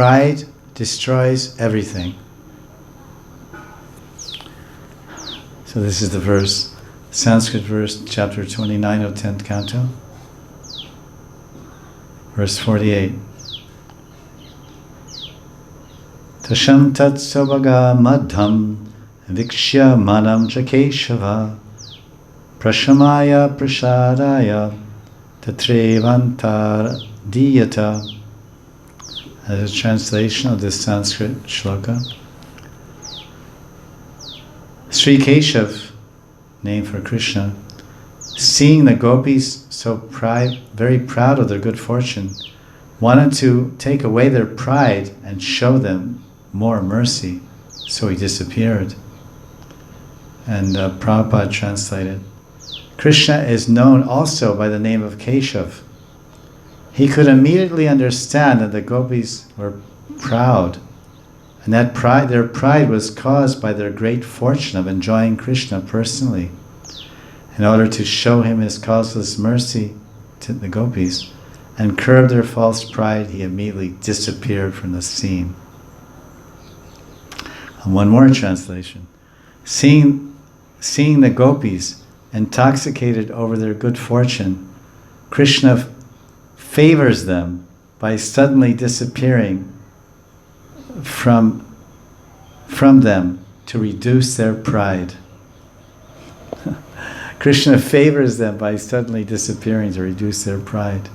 Pride destroys everything. So this is the verse, Sanskrit verse, chapter 29 of 10th canto, verse 48. Tasham tat sobaga madham vikshya manam chakeshava prashamaya prasadaya tatrevantar diyata. As a translation of this Sanskrit shloka, Sri Keshav, name for Krishna, seeing the gopis so very proud of their good fortune, wanted to take away their pride and show them more mercy, so he disappeared. And Prabhupada translated, Krishna is known also by the name of Keshav. He could immediately understand that the gopis were proud, and that their pride was caused by their great fortune of enjoying Krishna personally. In order to show him his causeless mercy to the gopis and curb their false pride, he immediately disappeared from the scene. And one more translation. Seeing the gopis intoxicated over their good fortune, Krishna favors them by suddenly disappearing from them to reduce their pride. Krishna favors them by suddenly disappearing to reduce their pride.